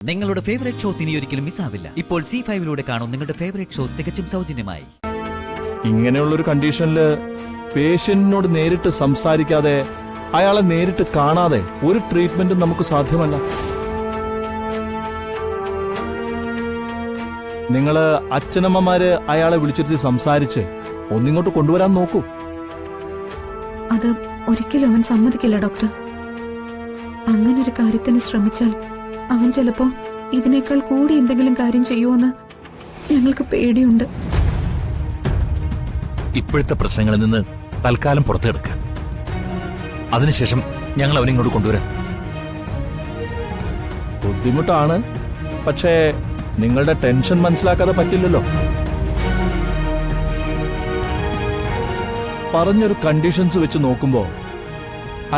നിങ്ങളുടെ favourite shows ഇനി ഒരിക്കലും മിസ്സാവില്ല. ഇപ്പോൾ C5 കാണും നിങ്ങളുടെ ഫേവറേറ്റ് ഷോസ് തികച്ചും സൗജന്യമായി. ഇങ്ങനെയുള്ളൊരു കണ്ടീഷനില് പേഷ്യന്റിനോട് നേരിട്ട് സംസാരിക്കാതെ, അയാളെ നേരിട്ട് കാണാതെ ഒരു ട്രീറ്റ്മെന്റും നമുക്ക് സാധ്യമല്ല. നിങ്ങള് അച്ഛനമ്മമാര് അയാളെ വിളിച്ചിരുത്തി സംസാരിച്ച് ഒന്നിങ്ങോട്ട് കൊണ്ടുവരാൻ നോക്കൂ. അത് ഒരിക്കലും അവൻ സമ്മതിക്കില്ല ഡോക്ടർ. അങ്ങനൊരു കാര്യത്തിന് ശ്രമിച്ചാൽ അവൻ ചിലപ്പോ ഇതിനേക്കാൾ കൂടി എന്തെങ്കിലും കാര്യം ചെയ്യുമെന്ന് ഞങ്ങൾക്ക് പേടിയുണ്ട്. ഇപ്പോഴത്തെ പ്രശ്നങ്ങളിൽ നിന്ന് തൽക്കാലം പുറത്തു കിടക്കുക. അതിനുശേഷം ഞങ്ങൾ അവനിങ്ങോട്ട് കൊണ്ടുവരാം. ബുദ്ധിമുട്ടാണ്, പക്ഷേ നിങ്ങളുടെ ടെൻഷൻ മനസ്സിലാക്കാതെ പറ്റില്ലല്ലോ. പറഞ്ഞൊരു കണ്ടീഷൻസ് വെച്ച് നോക്കുമ്പോ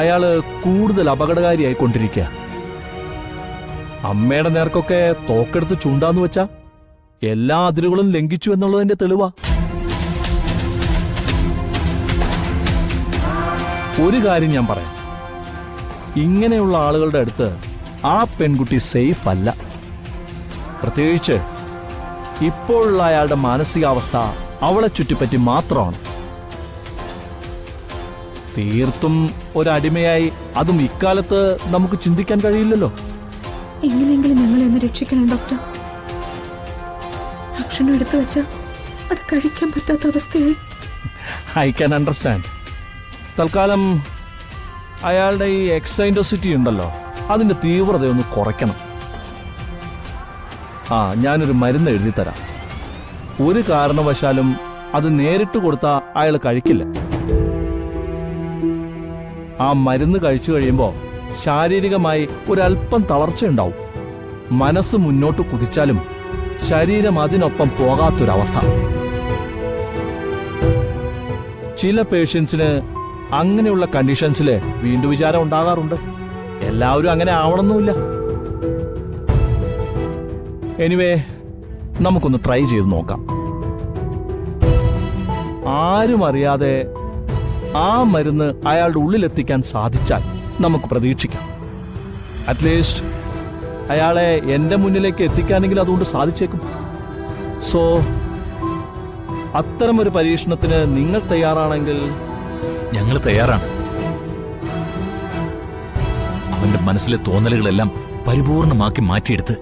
അയാള് കൂടുതൽ അപകടകാരിയായി കൊണ്ടിരിക്കുക. അമ്മയുടെ നേർക്കൊക്കെ തോക്കെടുത്ത് ചൂണ്ടാന്ന് വെച്ചാ എല്ലാ അതിരുകളും ലംഘിച്ചു എന്നുള്ളതിന്റെ തെളിവാ. ഒരു കാര്യം ഞാൻ പറയാം, ഇങ്ങനെയുള്ള ആളുകളുടെ അടുത്ത് ആ പെൺകുട്ടി സേഫ് അല്ല. പ്രത്യേകിച്ച് ഇപ്പോഴുള്ള അയാളുടെ മാനസികാവസ്ഥ അവളെ ചുറ്റിപ്പറ്റി മാത്രമാണ്. തീർത്തും ഒരടിമയായി, അതും ഇക്കാലത്ത് നമുക്ക് ചിന്തിക്കാൻ കഴിയില്ലല്ലോ. എങ്ങനെയെങ്കിലും ഞങ്ങളെ ഒന്ന് രക്ഷിക്കണം ഡോക്ടർ. ഭക്ഷണം എടുത്തു വെച്ചാൽ അത് കഴിക്കാൻ പറ്റാത്ത അവസ്ഥയായി. I can understand. തൽക്കാലം അയാളുടെ ഈ എക്സൈൻഡോസിറ്റി ഉണ്ടല്ലോ, അതിന്റെ തീവ്രതയൊന്ന് കുറയ്ക്കണം. ഞാനൊരു മരുന്ന് എഴുതി തരാം. ഒരു കാരണവശാലും അത് നേരിട്ട് കൊടുത്താൽ അയാൾ കഴിക്കില്ല. ആ മരുന്ന് കഴിച്ചു കഴിയുമ്പോൾ ശാരീരികമായി ഒരല്പം തളർച്ചയുണ്ടാവും. മനസ്സ് മുന്നോട്ട് കുതിച്ചാലും ശരീരം അതിനൊപ്പം പോകാത്തൊരവസ്ഥ. ചില പേഷ്യൻസിന് അങ്ങനെയുള്ള കണ്ടീഷൻസില് വീണ്ടും വിചാരം ഉണ്ടാകാറുണ്ട്. എല്ലാവരും അങ്ങനെ ആവണമെന്നില്ല. എനിവേ, നമുക്കൊന്ന് ട്രൈ ചെയ്ത് നോക്കാം. ആരും അറിയാതെ ആ മരുന്ന് അയാളുടെ ഉള്ളിലെത്തിക്കാൻ സാധിച്ചാൽ നമുക്ക് പ്രതീക്ഷിക്കാം. അറ്റ്ലീസ്റ്റ് അയാളെ എന്റെ മുന്നിലേക്ക് എത്തിക്കാനെങ്കിൽ അതുകൊണ്ട് സാധിച്ചേക്കും. സോ അത്തരമൊരു പരീക്ഷണത്തിന് നിങ്ങൾ തയ്യാറാണെങ്കിൽ? ഞങ്ങൾ തയ്യാറാണ്. അവന്റെ മനസ്സിലെ തോന്നലുകളെല്ലാം പരിപൂർണമാക്കി മാറ്റിയെടുത്ത്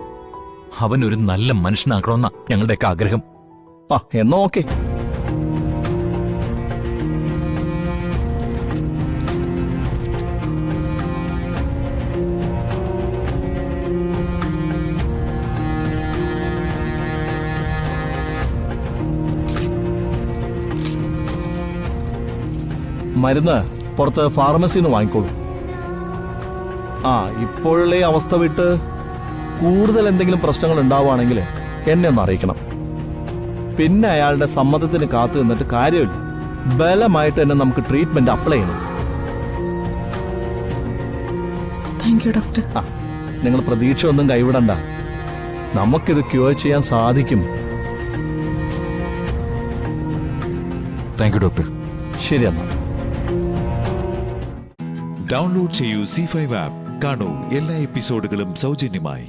അവൻ ഒരു നല്ല മനുഷ്യനാക്കണമെന്ന ഞങ്ങളുടെയൊക്കെ ആഗ്രഹം. എന്നാ ഓക്കെ. മരുന്ന് പുറത്ത് ഫാർമസിന്ന് വാങ്ങിക്കോളൂ. ഇപ്പോഴുള്ള ഈ അവസ്ഥ വിട്ട് കൂടുതൽ എന്തെങ്കിലും പ്രശ്നങ്ങൾ ഉണ്ടാവുകയാണെങ്കിൽ എന്നെ ഒന്ന് അറിയിക്കണം. പിന്നെ അയാളുടെ സമ്മതത്തിന് കാത്തു നിന്നിട്ട് കാര്യമില്ല. ബലമായിട്ട് തന്നെ നമുക്ക് ട്രീറ്റ്മെന്റ് അപ്ലൈ ചെയ്യണം. Thank you doctor. നിങ്ങൾ പ്രതീക്ഷ ഒന്നും കൈവിടണ്ട. നമുക്കിത് ക്യൂർ ചെയ്യാൻ സാധിക്കും. Thank you doctor. ശരി എന്നാ. ഡൗൺലോഡ് ചെയ്യൂ C5 ആപ്പ്. കാണൂ എല്ലാ എപ്പിസോഡുകളും സൗജന്യമായി.